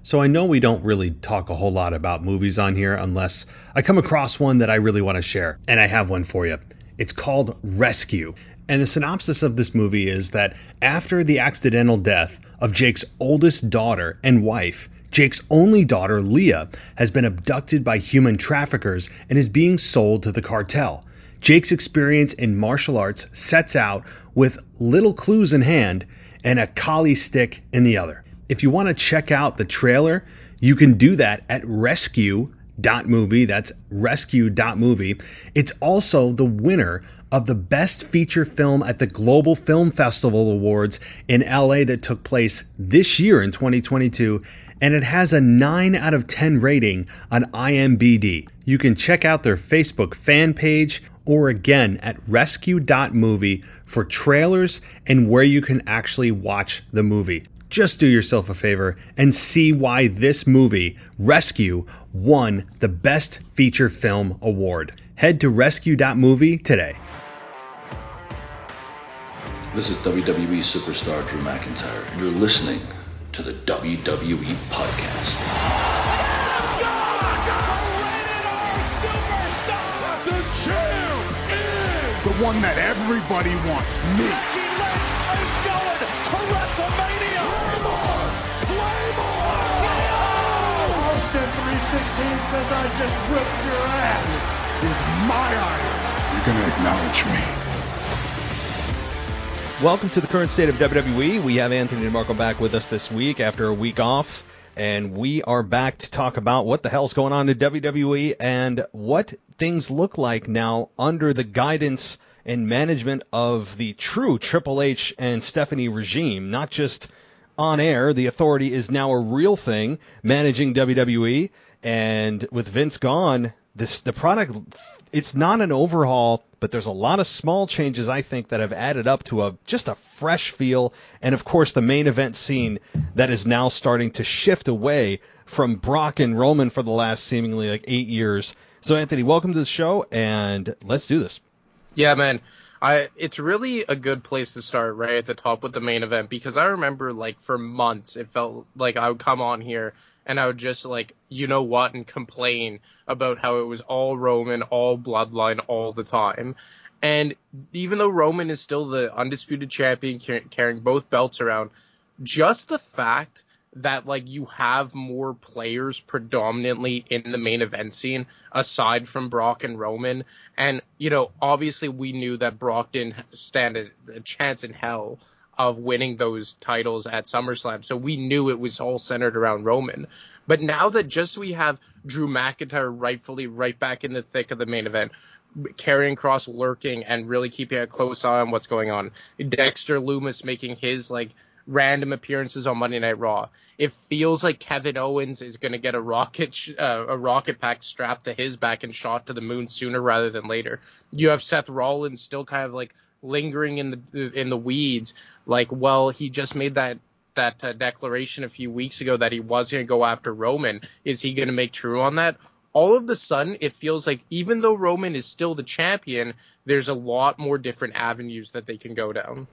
So I know we don't really talk a whole lot about movies on here unless I come across one that I really want to share. And I have one for you. It's called Rescue. And the synopsis of this movie is that after the accidental death of Jake's oldest daughter and wife, Jake's only daughter, Leah, has been abducted by human traffickers and is being sold to the cartel. Jake's experience in martial arts sets out with little clues in hand and a collie stick in the other. If you want to check out the trailer, you can do that at rescue.movie. That's rescue.movie. It's also the winner of the Best Feature Film at the Global Film Festival Awards in LA that took place this year in 2022. And it has a 9 out of 10 rating on IMDb. You can check out their Facebook fan page or again at rescue.movie for trailers and where you can actually watch the movie. Just do yourself a favor and see why this movie, Rescue, won the Best Feature Film Award. Head to rescue.movie today. This is WWE superstar Drew McIntyre, and you're listening to the WWE Podcast. The champ is the one that everybody wants, me. Becky Lynch is going to WrestleMania. Claymore! Austin 316 says I just whipped your ass. This is my honor. You're going to acknowledge me. Welcome to the current state of WWE. We have Anthony DeMarco back with us this week after a week off, and we are back to talk about what the hell's going on in WWE and what things look like now under the guidance and management of the true Triple H and Stephanie regime. Not just on air, the authority is now a real thing managing WWE, and with Vince gone, the product, it's not an overhaul, but there's a lot of small changes, I think, that have added up to just a fresh feel. And, of course, the main event scene that is now starting to shift away from Brock and Roman for the last seemingly 8 years. So, Anthony, welcome to the show, and let's do this. Yeah, man. It's really a good place to start right at the top with the main event, because I remember, for months, it felt like I would come on here and I would just, and complain about how it was all Roman, all bloodline, all the time. And even though Roman is still the undisputed champion, carrying both belts around, just the fact that, you have more players predominantly in the main event scene, aside from Brock and Roman, and, obviously we knew that Brock didn't stand a chance in hell of winning those titles at SummerSlam, so we knew it was all centered around Roman. But now that we have Drew McIntyre rightfully right back in the thick of the main event, Karrion Kross lurking and really keeping a close eye on what's going on, Dexter Lumis making his random appearances on Monday Night Raw, it feels like Kevin Owens is going to get a rocket pack strapped to his back and shot to the moon sooner rather than later. You have Seth Rollins still kind of lingering in the weeds, he just made that declaration a few weeks ago that he was going to go after Roman. Is he going to make true on that? All of a sudden, it feels like even though Roman is still the champion, there's a lot more different avenues that they can go down.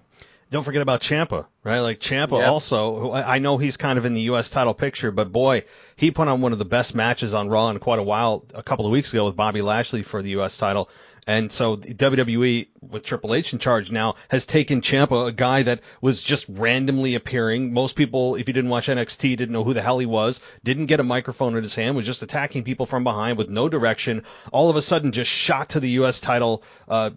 Don't forget about Ciampa, right? Ciampa also, I know he's kind of in the U.S. title picture, but boy, he put on one of the best matches on Raw in quite a while, a couple of weeks ago with Bobby Lashley for the U.S. title. And so WWE, with Triple H in charge now, has taken Ciampa, a guy that was just randomly appearing. Most people, if you didn't watch NXT, didn't know who the hell he was, didn't get a microphone in his hand, was just attacking people from behind with no direction. All of a sudden just shot to the U.S. title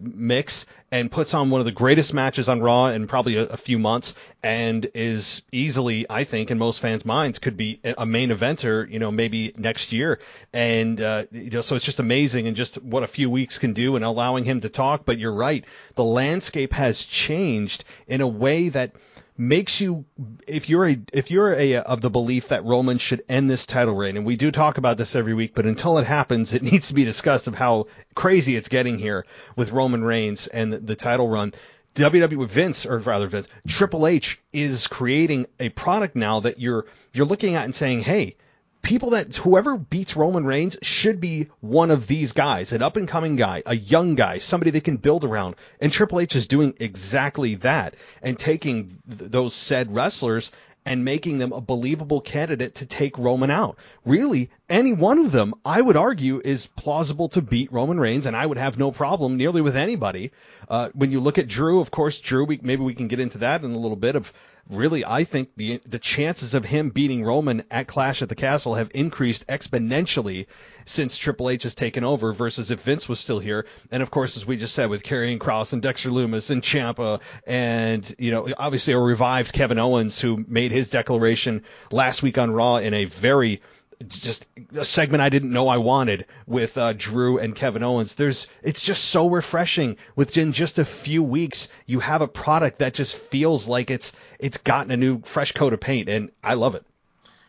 mix and puts on one of the greatest matches on Raw in probably a few months, and is easily, I think, in most fans' minds, could be a main eventer, maybe next year. And, so it's just amazing, and just what a few weeks can do, and allowing him to talk. But you're right, the landscape has changed in a way that makes you, if you're of the belief that Roman should end this title reign, and we do talk about this every week, but until it happens, it needs to be discussed of how crazy it's getting here with Roman Reigns and the title run. Vince, Triple H is creating a product now that you're looking at and saying, hey, whoever beats Roman Reigns should be one of these guys, an up-and-coming guy, a young guy, somebody they can build around. And Triple H is doing exactly that, and taking those said wrestlers and making them a believable candidate to take Roman out. Really, any one of them, I would argue, is plausible to beat Roman Reigns, and I would have no problem nearly with anybody. When you look at Drew, of course, maybe we can get into that in a little bit of really, I think the chances of him beating Roman at Clash at the Castle have increased exponentially since Triple H has taken over versus if Vince was still here. And of course, as we just said, with Karrion Kross and Dexter Lumis and Ciampa and, obviously a revived Kevin Owens who made his declaration last week on Raw in a very just a segment I didn't know I wanted with Drew and Kevin Owens. It's just so refreshing. Within just a few weeks, you have a product that just feels like it's gotten a new fresh coat of paint, and I love it.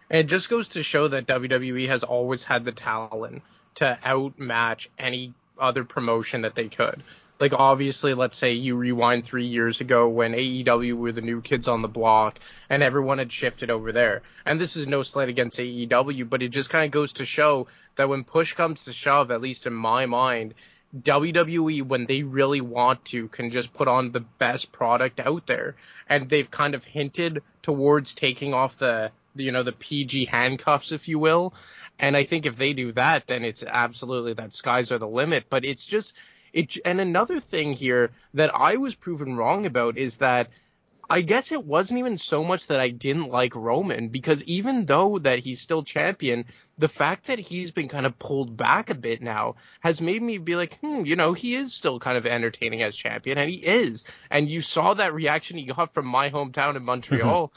And it just goes to show that WWE has always had the talent to outmatch any other promotion that they could. Like, obviously, let's say you rewind 3 years ago when AEW were the new kids on the block and everyone had shifted over there. And this is no slight against AEW, but it just kind of goes to show that when push comes to shove, at least in my mind, WWE, when they really want to, can just put on the best product out there. And they've kind of hinted towards taking off the PG handcuffs, if you will. And I think if they do that, then it's absolutely that skies are the limit. But it's just... And another thing here that I was proven wrong about is that I guess it wasn't even so much that I didn't like Roman, because even though that he's still champion, the fact that he's been kind of pulled back a bit now has made me be like, he is still kind of entertaining as champion, and he is. And you saw that reaction he got from my hometown in Montreal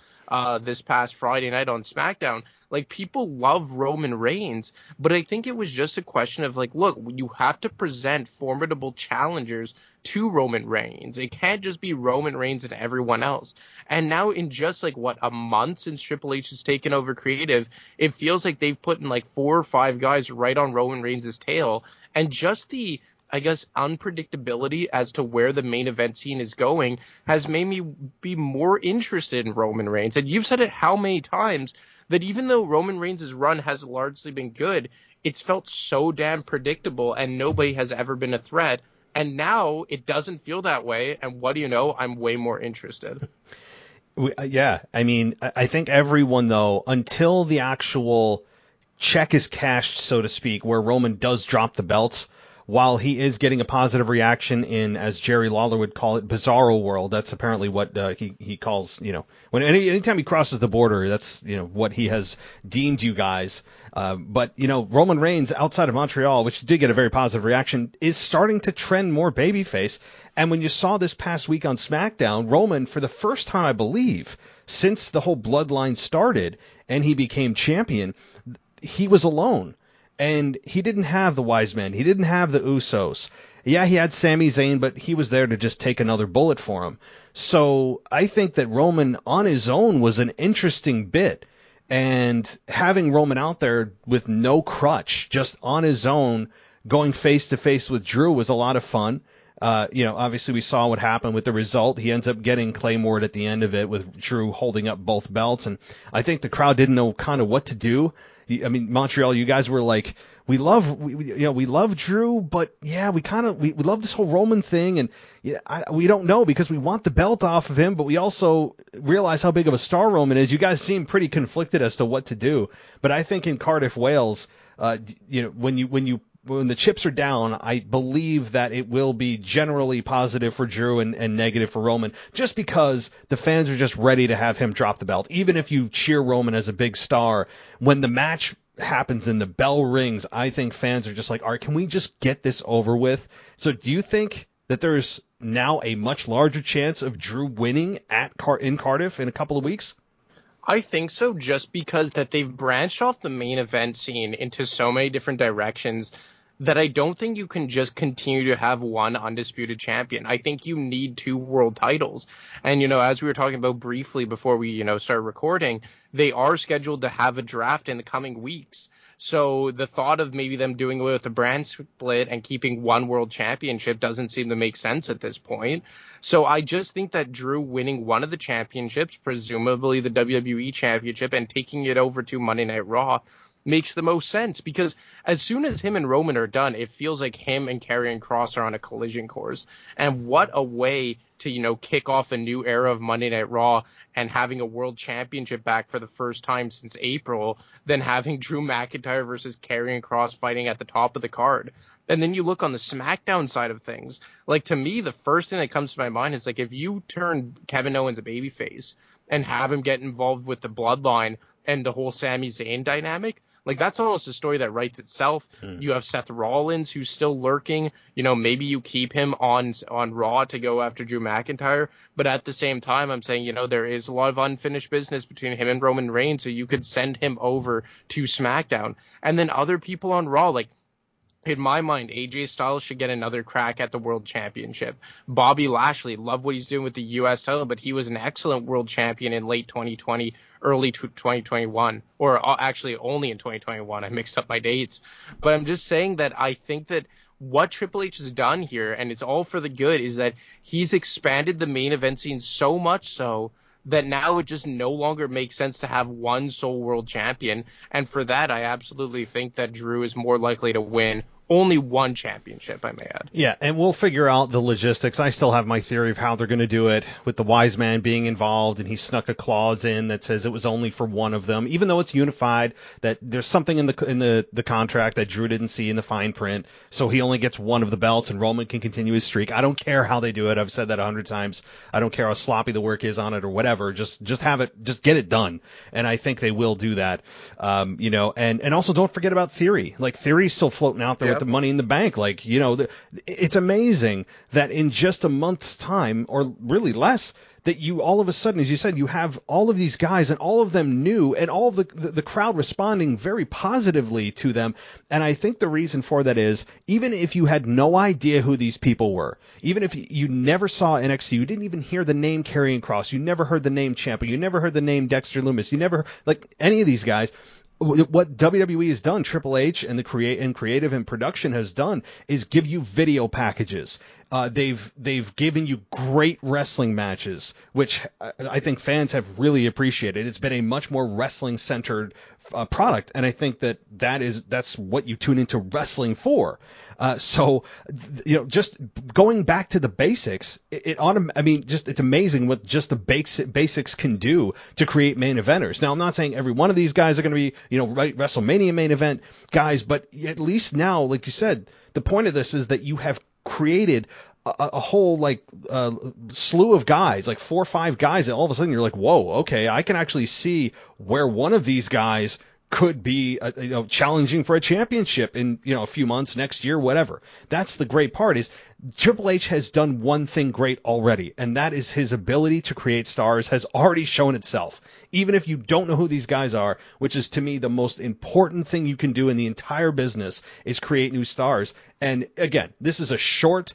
this past Friday night on SmackDown. Like, people love Roman Reigns, but I think it was just a question of, like, look, you have to present formidable challengers to Roman Reigns. It can't just be Roman Reigns and everyone else. And now in just, a month since Triple H has taken over creative, it feels like they've put in, 4 or 5 guys right on Roman Reigns' tail. And just the, I guess, unpredictability as to where the main event scene is going has made me be more interested in Roman Reigns. And you've said it how many times that even though Roman Reigns' run has largely been good, it's felt so damn predictable and nobody has ever been a threat. And now it doesn't feel that way. And what do you know? I'm way more interested. Yeah. I mean, I think everyone, though, until the actual check is cashed, so to speak, where Roman does drop the belts, while he is getting a positive reaction in, as Jerry Lawler would call it, Bizarro World. That's apparently what he calls, when anytime he crosses the border, that's, what he has deemed you guys. But Roman Reigns outside of Montreal, which did get a very positive reaction, is starting to trend more babyface. And when you saw this past week on SmackDown, Roman, for the first time, I believe, since the whole bloodline started and he became champion, he was alone. And he didn't have the Wise Men. He didn't have the Usos. Yeah, he had Sami Zayn, but he was there to just take another bullet for him. So I think that Roman on his own was an interesting bit. And having Roman out there with no crutch, just on his own, going face-to-face with Drew was a lot of fun. Obviously we saw what happened with the result. He ends up getting Claymored at the end of it with Drew holding up both belts. And I think the crowd didn't know kind of what to do. I mean, Montreal, you guys were like, we love Drew, but yeah, we love this whole Roman thing, and we don't know because we want the belt off of him, but we also realize how big of a star Roman is. You guys seem pretty conflicted as to what to do, but I think in Cardiff, Wales, when the chips are down, I believe that it will be generally positive for Drew and negative for Roman, just because the fans are just ready to have him drop the belt. Even if you cheer Roman as a big star, when the match happens and the bell rings, I think fans are just like, all right, can we just get this over with? So do you think that there's now a much larger chance of Drew winning in Cardiff in a couple of weeks? I think so, just because that they've branched off the main event scene into so many different directions that I don't think you can just continue to have one undisputed champion. I think you need 2 world titles. And, as we were talking about briefly before we, started recording, they are scheduled to have a draft in the coming weeks. So the thought of maybe them doing away with the brand split and keeping 1 world championship doesn't seem to make sense at this point. So I just think that Drew winning one of the championships, presumably the WWE championship, and taking it over to Monday Night Raw makes the most sense, because as soon as him and Roman are done, it feels like him and Karrion Kross are on a collision course. And what a way to kick off a new era of Monday Night Raw and having a world championship back for the first time since April than having Drew McIntyre versus Karrion Kross fighting at the top of the card. And then you look on the SmackDown side of things. Like, to me, the first thing that comes to my mind is, like, if you turn Kevin Owens a babyface and have him get involved with the Bloodline and the whole Sami Zayn dynamic, like, that's almost a story that writes itself. You have Seth Rollins, who's still lurking. Maybe you keep him on Raw to go after Drew McIntyre. But at the same time, I'm saying, there is a lot of unfinished business between him and Roman Reigns, so you could send him over to SmackDown. And then other people on Raw, like, in my mind, AJ Styles should get another crack at the World Championship. Bobby Lashley, love what he's doing with the U.S. title, but he was an excellent World Champion in late 2020, early 2021, or actually only in 2021. I mixed up my dates. But I'm just saying that I think that what Triple H has done here, and it's all for the good, is that he's expanded the main event scene so much so that now it just no longer makes sense to have one sole world champion. And for that, I absolutely think that Drew is more likely to win only one championship, I may add. Yeah, and we'll figure out the logistics. I still have my theory of how they're going to do it, with the wise man being involved, and he snuck a clause in that says it was only for one of them, even though it's unified, that there's something in the contract that Drew didn't see in the fine print, so he only gets one of the belts, and Roman can continue his streak. I don't care how they do it. I've said that 100 times. I don't care how sloppy the work is on it or whatever. Just have it. Just get it done. And I think they will do that. And also don't forget about Theory. Like, Theory's still floating out there with the Money in the Bank. Like, it's amazing that in just a month's time, or really less, that you all of a sudden, as you said, you have all of these guys, and all of them new, and all of the crowd responding very positively to them. And I think the reason for that is, even if you had no idea who these people were, even if you never saw NXT, you didn't even hear the name Karrion Kross, you never heard the name Ciampa, you never heard the name Dexter Lumis, you never, like, any of these guys. What WWE has done, Triple H and the creative and production has done, is give you video packages. They've given you great wrestling matches, which I think fans have really appreciated. It's been a much more wrestling centered product, and I think that's what you tune into wrestling for. Just going back to the basics, it's amazing what just the basics can do to create main eventers. Now, I'm not saying every one of these guys are going to be, WrestleMania main event guys, but at least now, like you said, the point of this is that you have created a whole slew of guys, like 4 or 5 guys, and all of a sudden you're like, whoa, okay, I can actually see where one of these guys could be challenging for a championship in a few months, next year, whatever. That's the great part, is Triple H has done one thing great already, and that is his ability to create stars has already shown itself. Even if you don't know who these guys are, which is to me the most important thing you can do in the entire business, is create new stars. And again, this is a short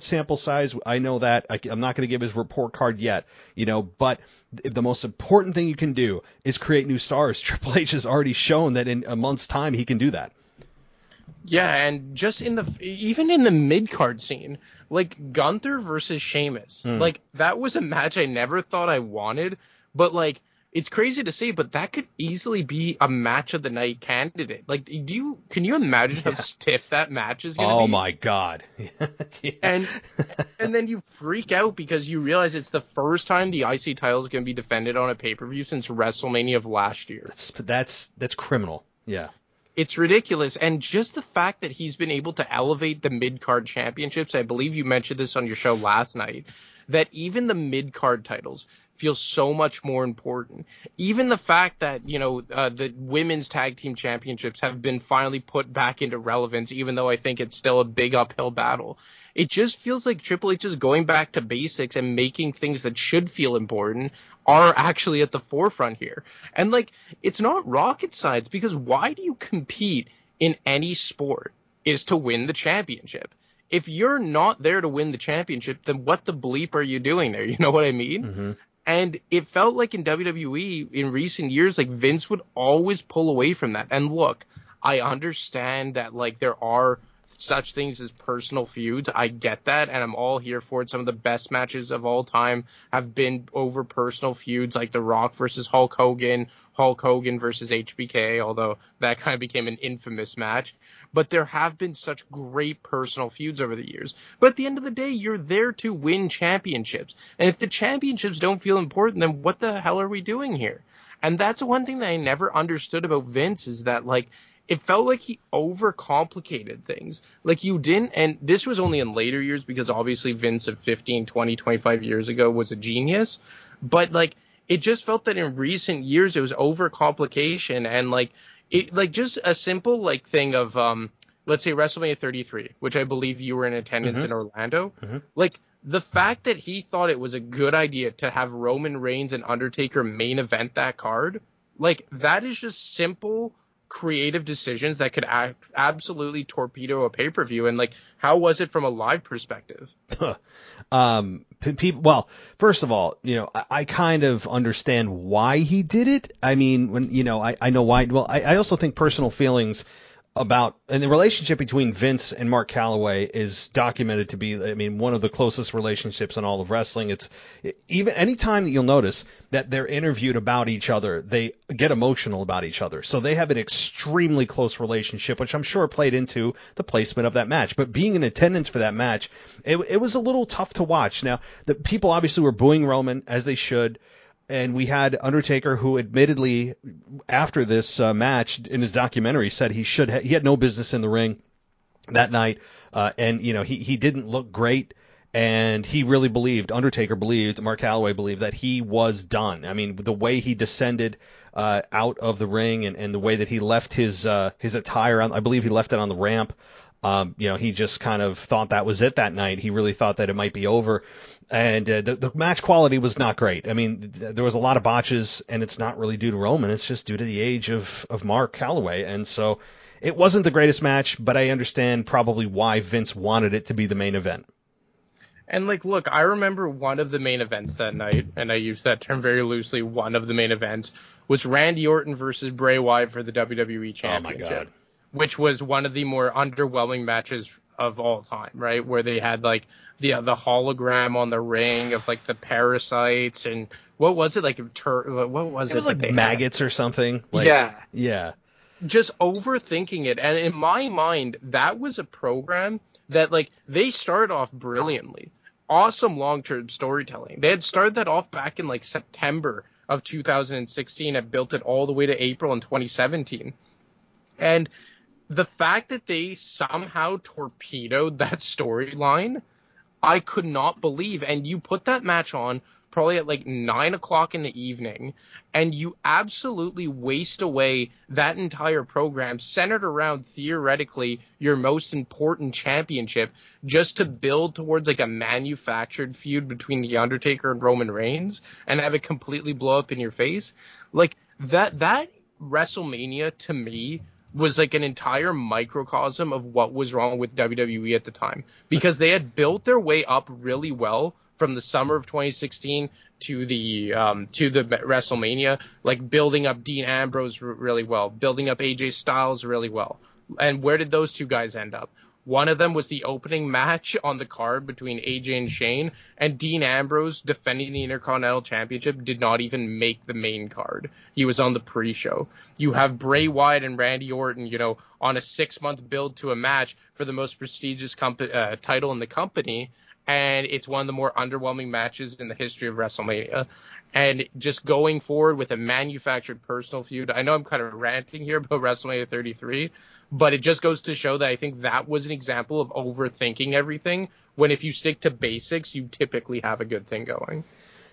sample size. I know that. I'm not going to give his report card yet, but the most important thing you can do is create new stars. Triple H has already shown that in a month's time he can do that. Yeah, and just even in the mid-card scene, like Gunther versus Sheamus, like that was a match I never thought I wanted, but like it's crazy to say, but that could easily be a match of the night candidate. Like, can you imagine how stiff that match is going to be? Oh my God. Yeah. And then you freak out because you realize it's the first time the IC title is going to be defended on a pay-per-view since WrestleMania of last year. That's criminal. Yeah. It's ridiculous. And just the fact that he's been able to elevate the mid-card championships, I believe you mentioned this on your show last night, that even the mid-card titles feel so much more important. Even the fact that, the women's tag team championships have been finally put back into relevance, even though I think it's still a big uphill battle. It just feels like Triple H is going back to basics and making things that should feel important are actually at the forefront here. And it's not rocket science, because why do you compete in any sport is to win the championship? If you're not there to win the championship, then what the bleep are you doing there? You know what I mean? Mm-hmm. And it felt like in WWE in recent years, Vince would always pull away from that. And look, I understand that there are such things as personal feuds. I get that, and I'm all here for it. Some of the best matches of all time have been over personal feuds, like The Rock versus Hulk Hogan versus HBK, although that kind of became an infamous match. But there have been such great personal feuds over the years. But at the end of the day, you're there to win championships. And if the championships don't feel important, then what the hell are we doing here? And that's one thing that I never understood about Vince, is that, like, it felt like he overcomplicated things. Like, you didn't, and this was only in later years, because obviously Vince of 15, 20, 25 years ago was a genius. But, like, it just felt that in recent years it was overcomplication, and, like, it, like, just a simple, like, thing of, let's say WrestleMania 33, which I believe you were in attendance in Orlando. Like, the fact that he thought it was a good idea to have Roman Reigns and Undertaker main event that card, like, that is just simple, creative decisions that could absolutely torpedo a pay-per-view. And, like, how was it from a live perspective? Well, first of all, you know, I kind of understand why he did it. I mean, when, you know, I know why. Well, I also think personal feelings about, and the relationship between Vince and Mark Calloway is documented to be, I mean, one of the closest relationships in all of wrestling. It's even any time that you'll notice that they're interviewed about each other, they get emotional about each other. So they have an extremely close relationship, which I'm sure played into the placement of that match. But being in attendance for that match, it was a little tough to watch. Now, the people obviously were booing Roman, as they should. And we had Undertaker, who admittedly, after this match in his documentary, said he had no business in the ring that night, and you know he didn't look great, and he really believed, Undertaker believed, Mark Calloway believed, that he was done. I mean, the way he descended out of the ring, and the way that he left his attire on, I believe he left it on the ramp. You know, he just kind of thought that was it that night. He really thought that it might be over. And the match quality was not great. I mean, there was a lot of botches, and it's not really due to Roman. It's just due to the age of Mark Calloway. And so it wasn't the greatest match, but I understand probably why Vince wanted it to be the main event. And, like, look, I remember one of the main events that night, and I use that term very loosely, one of the main events was Randy Orton versus Bray Wyatt for the WWE Championship. Oh, my God. Which was one of the more underwhelming matches of all time, right? Where they had, like, the hologram on the ring of, like, the parasites, and what was it, like, what was it? It was like maggots or something. Like, yeah. Just overthinking it. And in my mind, that was a program that, like, they started off brilliantly. Awesome long-term storytelling. They had started that off back in, like, September of 2016 and built it all the way to April in 2017. And the fact that they somehow torpedoed that storyline, I could not believe. And you put that match on probably at like 9 o'clock in the evening, and you absolutely waste away that entire program centered around, theoretically, your most important championship, just to build towards like a manufactured feud between The Undertaker and Roman Reigns and have it completely blow up in your face. Like, that WrestleMania, to me, was like an entire microcosm of what was wrong with WWE at the time, because they had built their way up really well from the summer of 2016 to the WrestleMania, like building up Dean Ambrose really well, building up AJ Styles really well. And where did those two guys end up? One of them was the opening match on the card between AJ and Shane, and Dean Ambrose, defending the Intercontinental Championship, did not even make the main card. He was on the pre-show. You have Bray Wyatt and Randy Orton, you know, on a 6-month build to a match for the most prestigious title in the company, and it's one of the more underwhelming matches in the history of WrestleMania. And just going forward with a manufactured personal feud, I know I'm kind of ranting here about WrestleMania 33, but it just goes to show that I think that was an example of overthinking everything, when if you stick to basics, you typically have a good thing going.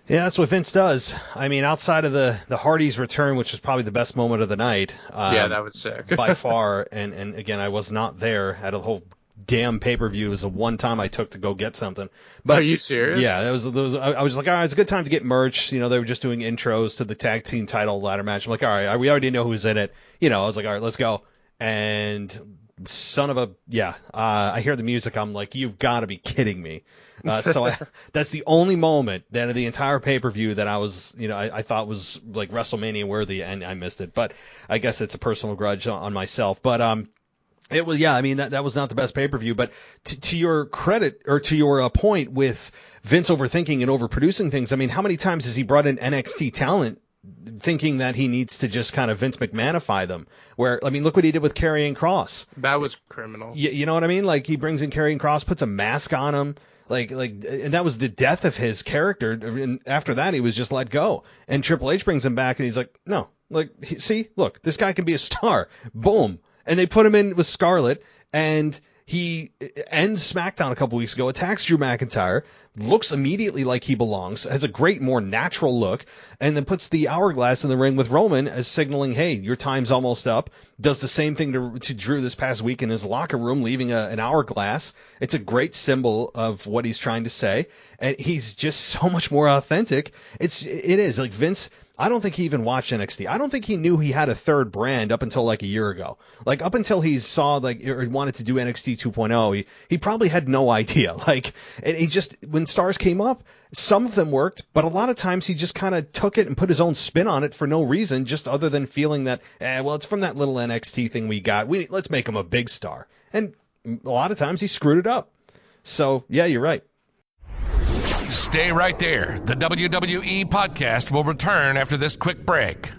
Yeah, that's what Vince does. I mean, outside of the Hardys' return, which was probably the best moment of the night. Yeah, that was sick. by far. And again, I was not there at a whole damn pay-per-view. It was the one time I took to go get something. But are you serious? Yeah, I was like, all right, it's a good time to get merch. You know, they were just doing intros to the tag team title ladder match. I'm like, all right, we already know who's in it. You know, I was like, all right, let's go. And I hear the music. I'm like, you've got to be kidding me. So that's the only moment that of the entire pay-per-view that I was, you know, I thought was like WrestleMania worthy, and I missed it. But I guess it's a personal grudge on myself. But It was, yeah. I mean, that was not the best pay-per-view, but to your credit, or to your point with Vince overthinking and overproducing things, I mean, how many times has he brought in NXT talent thinking that he needs to just kind of Vince McMahonify them? Where, I mean, look what he did with Karrion Kross. That was criminal. You know what I mean? Like, he brings in Karrion Kross, puts a mask on him. And that was the death of his character. And after that, he was just let go. And Triple H brings him back, and he's like, no, like, see, look, this guy can be a star. Boom. And they put him in with Scarlett, and he ends SmackDown a couple weeks ago, attacks Drew McIntyre, looks immediately like he belongs, has a great, more natural look, and then puts the hourglass in the ring with Roman as signaling, hey, your time's almost up. Does the same thing to Drew this past week in his locker room, leaving an hourglass. It's a great symbol of what he's trying to say, and he's just so much more authentic. It is like Vince. I don't think he even watched NXT. I don't think he knew he had a third brand up until like a year ago. Like, up until he saw, like, or wanted to do NXT 2.0, he probably had no idea. Like, and he just, when stars came up, some of them worked, but a lot of times he just kind of took it and put his own spin on it for no reason, just other than feeling that, well, it's from that little NXT thing we got. Let's make him a big star. And a lot of times he screwed it up. So, yeah, you're right. Stay right there. The WWE podcast will return after this quick break.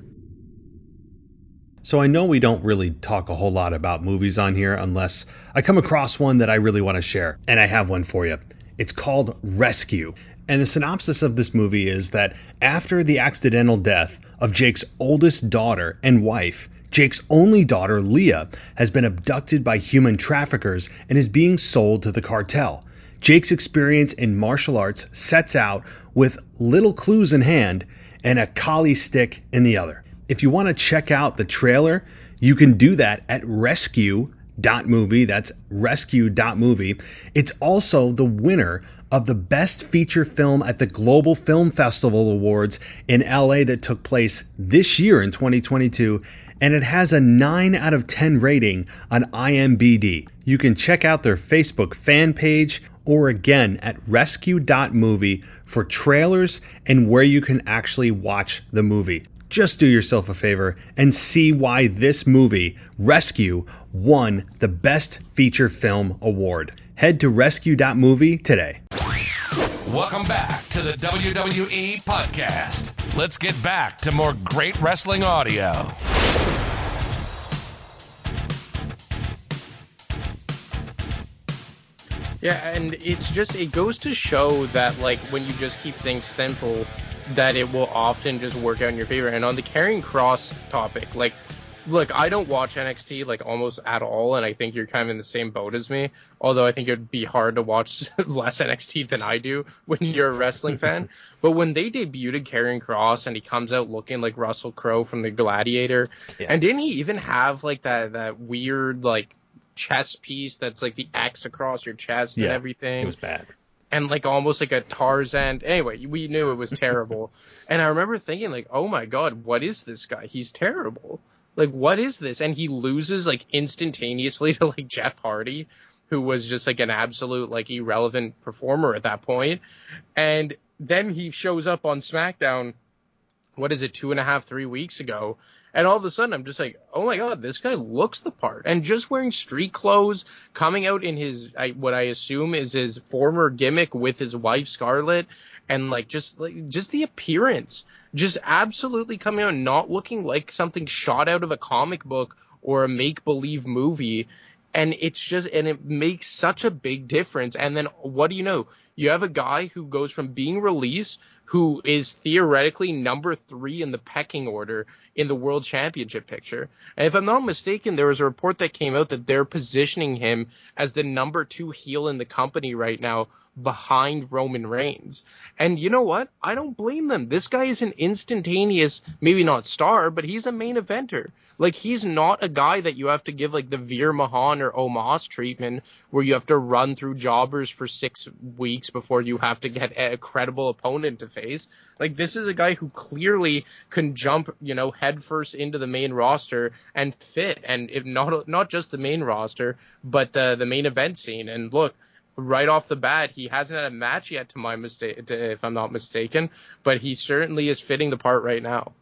So I know we don't really talk a whole lot about movies on here unless I come across one that I really want to share. And I have one for you. It's called Rescue. And the synopsis of this movie is that after the accidental death of Jake's oldest daughter and wife, Jake's only daughter, Leah, has been abducted by human traffickers and is being sold to the cartel. Jake's experience in martial arts sets out with little clues in hand and a collie stick in the other. If you want to check out the trailer, you can do that at rescue.movie. That's rescue.movie. It's also the winner of the Best Feature Film at the Global Film Festival Awards in LA that took place this year in 2022. And it has a 9 out of 10 rating on IMDb. You can check out their Facebook fan page or again at rescue.movie for trailers and where you can actually watch the movie. Just do yourself a favor and see why this movie, Rescue, won the Best Feature Film Award. Head to rescue.movie today. Welcome back to the WWE podcast. Let's get back to more great wrestling audio. Yeah, and it goes to show that, like, when you just keep things simple, that it will often just work out in your favor. And on the Karrion Kross topic, like, look, I don't watch NXT, like, almost at all, and I think you're kind of in the same boat as me, although I think it'd be hard to watch less NXT than I do when you're a wrestling fan. But when they debuted Karrion Kross and he comes out looking like Russell Crowe from The Gladiator, and didn't he even have, like, that weird, like, chest piece that's like the X across your chest and everything? It was bad. And like almost like a Tarzan. Anyway, we knew it was terrible. And I remember thinking, like, oh my God, what is this guy? He's terrible. Like, what is this? And he loses like instantaneously to like Jeff Hardy, who was just like an absolute like irrelevant performer at that point. And then he shows up on SmackDown, what is it, 2.5, 3 weeks ago. And all of a sudden, I'm just like, oh my God, this guy looks the part. And just wearing street clothes, coming out in his, what I assume is his former gimmick with his wife, Scarlett, and just the appearance, just absolutely coming out and not looking like something shot out of a comic book or a make-believe movie. And it makes such a big difference. And then what do you know? You have a guy who goes from being released, who is theoretically number 3 in the pecking order in the World Championship picture. And if I'm not mistaken, there was a report that came out that they're positioning him as the number 2 heel in the company right now, behind Roman Reigns. And you know what? I don't blame them. This guy is an instantaneous, maybe not star, but he's a main eventer. Like, he's not a guy that you have to give like the Veer Mahan or Omos treatment, where you have to run through jobbers for 6 weeks before you have to get a credible opponent to face. Like, this is a guy who clearly can jump, headfirst into the main roster and fit, and if not just the main roster, but the main event scene. And look, right off the bat, he hasn't had a match yet, if I'm not mistaken, but he certainly is fitting the part right now.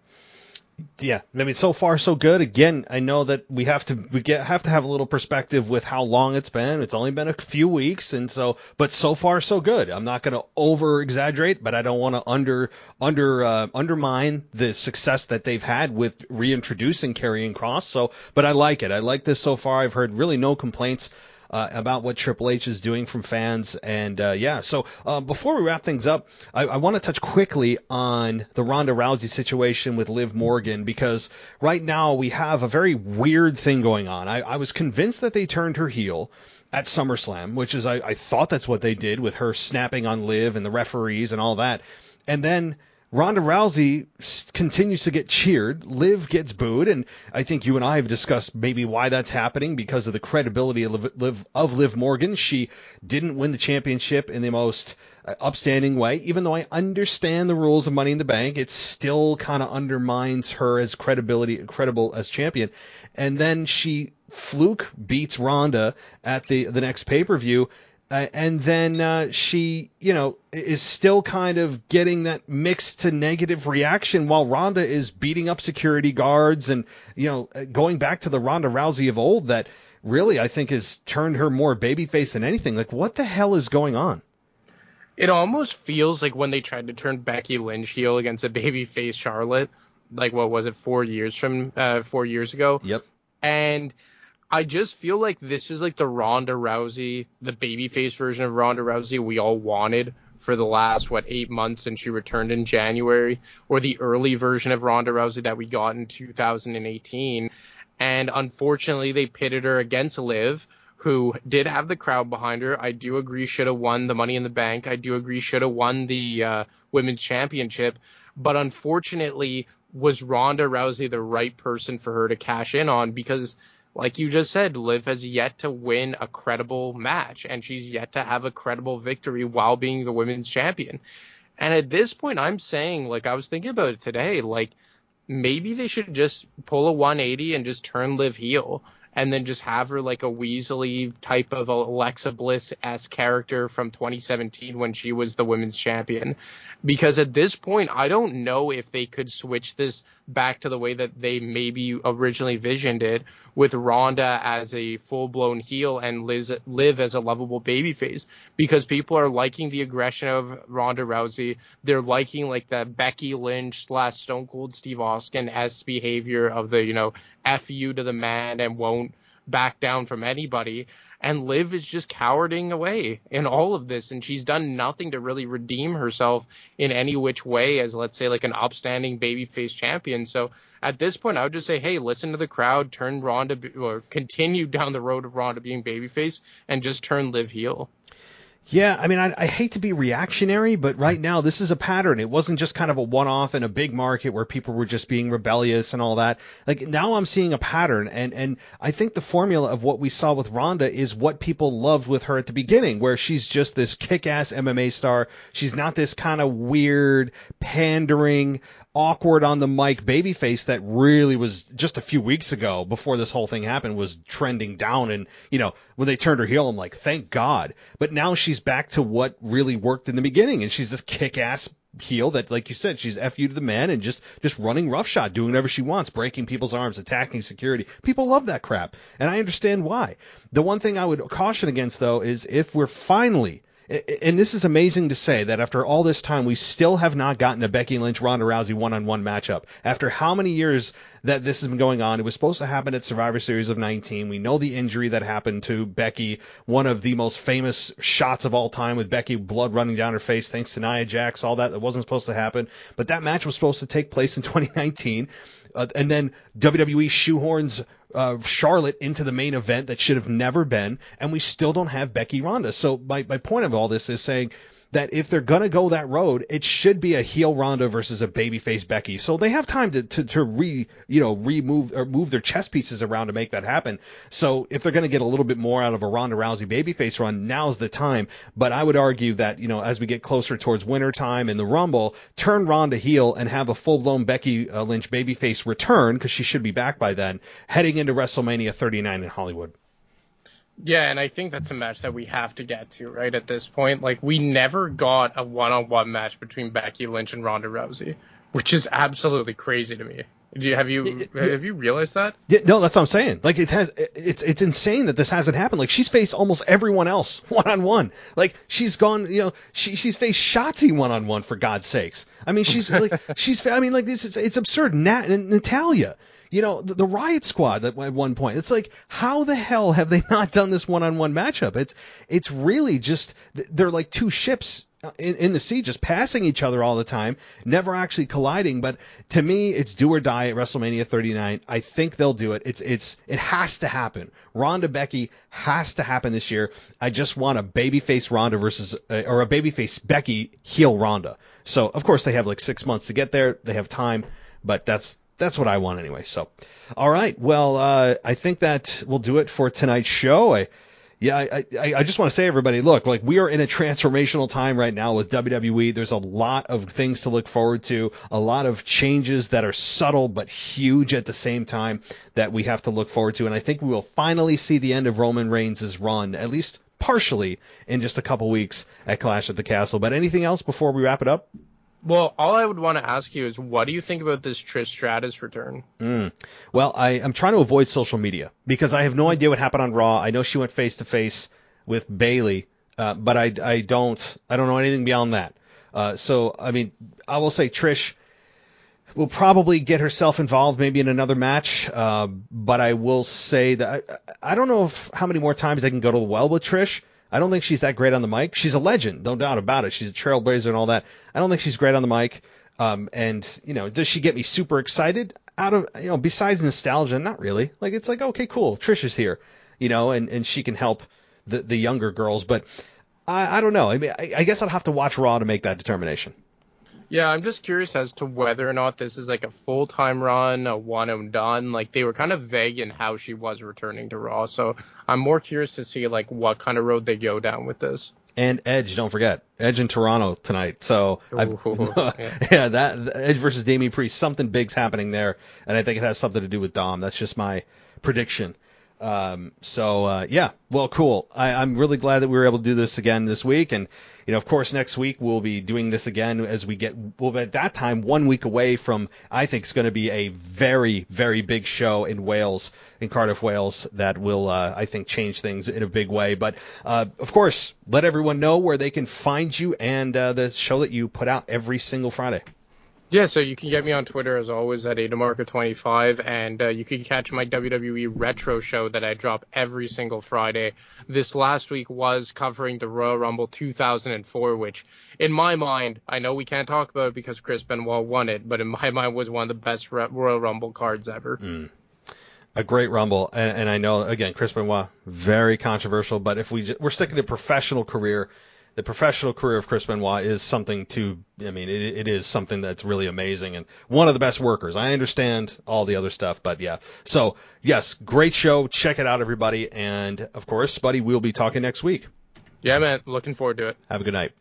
Yeah, I mean, so far so good. Again, I know that we have to have a little perspective with how long it's been. It's only been a few weeks, and but so far so good. I'm not going to over exaggerate, but I don't want to undermine the success that they've had with reintroducing Karrion Kross. But I like it. I like this so far. I've heard really no complaints about what Triple H is doing from fans. And so before we wrap things up, I want to touch quickly on the Ronda Rousey situation with Liv Morgan, because right now we have a very weird thing going on. I was convinced that they turned her heel at SummerSlam, which is I thought that's what they did with her snapping on Liv and the referees and all that. And then Ronda Rousey continues to get cheered. Liv gets booed, and I think you and I have discussed maybe why that's happening because of the credibility of Liv Morgan. She didn't win the championship in the most upstanding way. Even though I understand the rules of Money in the Bank, it still kind of undermines her as credible as champion. And then she fluke beats Ronda at the next pay-per-view. And then she, is still kind of getting that mixed to negative reaction while Ronda is beating up security guards and, going back to the Ronda Rousey of old that really I think has turned her more babyface than anything. Like, what the hell is going on? It almost feels like when they tried to turn Becky Lynch heel against a babyface Charlotte, like, what was it, 4 years ago? Yep. And I just feel like this is like the Ronda Rousey, the babyface version of Ronda Rousey we all wanted for the last, 8 months since she returned in January, or the early version of Ronda Rousey that we got in 2018. And unfortunately, they pitted her against Liv, who did have the crowd behind her. I do agree should have won the Money in the Bank. I do agree should have won the Women's Championship. But unfortunately, was Ronda Rousey the right person for her to cash in on? Because like you just said, Liv has yet to win a credible match, and she's yet to have a credible victory while being the women's champion. And at this point, I'm saying, I was thinking about it today, maybe they should just pull a 180 and just turn Liv heel, and then just have her like a Weasley type of Alexa Bliss-esque character from 2017 when she was the women's champion. Because at this point, I don't know if they could switch this back to the way that they maybe originally visioned it, with Ronda as a full-blown heel and Liv as a lovable babyface, because people are liking the aggression of Ronda Rousey. They're liking that Becky Lynch / Stone Cold Steve Austin-esque behavior of the, F you to the man and won't back down from anybody. And Liv is just cowarding away in all of this, and she's done nothing to really redeem herself in any which way as, let's say, an upstanding babyface champion. So at this point, I would just say, hey, listen to the crowd, turn Ronda, or continue down the road of Ronda being babyface, and just turn Liv heel. Yeah, I mean, I hate to be reactionary, but right now this is a pattern. It wasn't just kind of a one-off in a big market where people were just being rebellious and all that. Now I'm seeing a pattern, and I think the formula of what we saw with Ronda is what people loved with her at the beginning, where she's just this kick-ass MMA star. She's not this kind of weird, pandering, awkward on the mic babyface that really was just a few weeks ago, before this whole thing happened, was trending down. And, when they turned her heel, I'm like, thank God. But now she's back to what really worked in the beginning. And she's this kick-ass heel that, like you said, she's F you to the man and just running roughshod, doing whatever she wants, breaking people's arms, attacking security. People love that crap. And I understand why. The one thing I would caution against, though, is if we're finally, and this is amazing to say, that after all this time, we still have not gotten a Becky Lynch, Ronda Rousey one-on-one matchup. After how many years that this has been going on? It was supposed to happen at Survivor Series of 19. We know the injury that happened to Becky, one of the most famous shots of all time, with Becky blood running down her face thanks to Nia Jax, all that wasn't supposed to happen. But that match was supposed to take place in 2019. And then WWE shoehorns Charlotte into the main event that should have never been, and we still don't have Becky Ronda. So my point of all this is saying that if they're going to go that road, it should be a heel Ronda versus a babyface Becky. So they have time to move their chess pieces around to make that happen. So if they're going to get a little bit more out of a Ronda Rousey babyface run, now's the time. But I would argue that, as we get closer towards winter time in the Rumble, turn Ronda heel and have a full-blown Becky Lynch babyface return, because she should be back by then, heading into WrestleMania 39 in Hollywood. Yeah, and I think that's a match that we have to get to, right, at this point. We never got a one-on-one match between Becky Lynch and Ronda Rousey, which is absolutely crazy to me. Have you realized that? Yeah, no, that's what I'm saying. Like it's insane that this hasn't happened. Like she's faced almost everyone else one-on-one. Like she's gone, she's faced Shotzi one-on-one for God's sakes. I mean, it's absurd. Nat and Natalya. The Riot Squad at one point. It's like, how the hell have they not done this one-on-one matchup? It's really just, they're like two ships in the sea just passing each other all the time, never actually colliding. But to me, it's do or die at WrestleMania 39. I think they'll do it. It has to happen. Ronda Becky has to happen this year. I just want a babyface Ronda or a babyface Becky heel Ronda. So, of course, they have like 6 months to get there. They have time, but that's what I want anyway. So, all right. Well, I think that will do it for tonight's show. I just want to say, everybody, look, like we are in a transformational time right now with WWE. There's a lot of things to look forward to, a lot of changes that are subtle but huge at the same time that we have to look forward to. And I think we will finally see the end of Roman Reigns' run, at least partially, in just a couple weeks at Clash at the Castle. But anything else before we wrap it up? Well, all I would want to ask you is, what do you think about this Trish Stratus return? Well, I'm trying to avoid social media because I have no idea what happened on Raw. I know she went face to face with Bayley, but I don't know anything beyond that. So, I mean, I will say Trish will probably get herself involved maybe in another match, but I will say that I don't know how many more times they can go to the well with Trish. I don't think she's that great on the mic. She's a legend, no doubt about it. She's a trailblazer and all that. I don't think she's great on the mic. And does she get me super excited out of, besides nostalgia? Not really. Like, it's like, okay, cool. Trish is here, and she can help the younger girls. But I don't know. I mean, I guess I'd have to watch Raw to make that determination. Yeah, I'm just curious as to whether or not this is like a full-time run, a one and done. Like, they were kind of vague in how she was returning to Raw, so I'm more curious to see like what kind of road they go down with this. And Edge, don't forget, Edge in Toronto tonight. So that Edge versus Damian Priest, something big's happening there, and I think it has something to do with Dom. That's just my prediction. Well, cool. I'm really glad that we were able to do this again this week. And, of course, next week we'll be doing this again as we'll be at that time 1 week away from, I think it's going to be a very, very big show in Wales, in Cardiff, Wales, that will, I think, change things in a big way. But, of course, let everyone know where they can find you and the show that you put out every single Friday. Yeah, so you can get me on Twitter, as always, at ADamarca25, and you can catch my WWE Retro show that I drop every single Friday. This last week was covering the Royal Rumble 2004, which, in my mind, I know we can't talk about it because Chris Benoit won it, but in my mind was one of the best Royal Rumble cards ever. A great Rumble, and I know, again, Chris Benoit, very controversial, but if we're sticking to professional career, the professional career of Chris Benoit is something it is something that's really amazing and one of the best workers. I understand all the other stuff, but yeah. So, yes, great show. Check it out, everybody. And, of course, Buddy, we'll be talking next week. Yeah, man. Looking forward to it. Have a good night.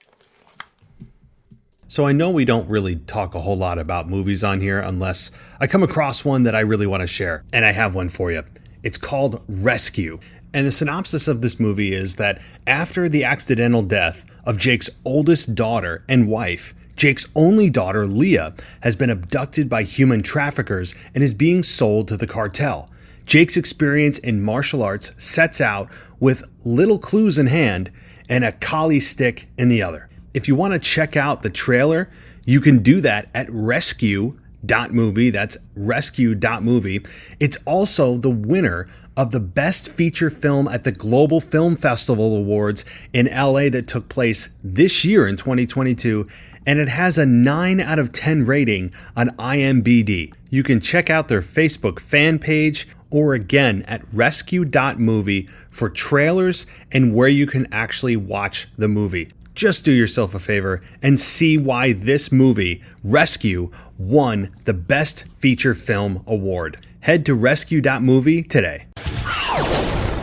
So I know we don't really talk a whole lot about movies on here unless I come across one that I really want to share. And I have one for you. It's called Rescue. And the synopsis of this movie is that after the accidental death of Jake's oldest daughter and wife, Jake's only daughter, Leah, has been abducted by human traffickers and is being sold to the cartel. Jake's experience in martial arts sets out with little clues in hand and a collie stick in the other. If you want to check out the trailer, you can do that at rescue.movie. That's rescue.movie. It's also the winner of the Best Feature Film at the Global Film Festival Awards in LA that took place this year in 2022, and it has a 9 out of 10 rating on IMDb. You can check out their Facebook fan page or again at rescue.movie for trailers and where you can actually watch the movie. Just do yourself a favor and see why this movie, Rescue, won the Best Feature Film Award. Head to rescue.movie today.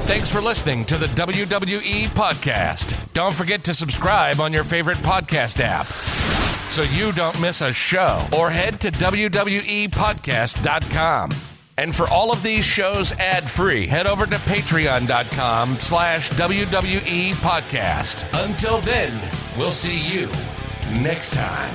Thanks for listening to the WWE Podcast. Don't forget to subscribe on your favorite podcast app so you don't miss a show, or head to WWEpodcast.com. And for all of these shows ad-free, head over to patreon.com/WWE Podcast. Until then, we'll see you next time.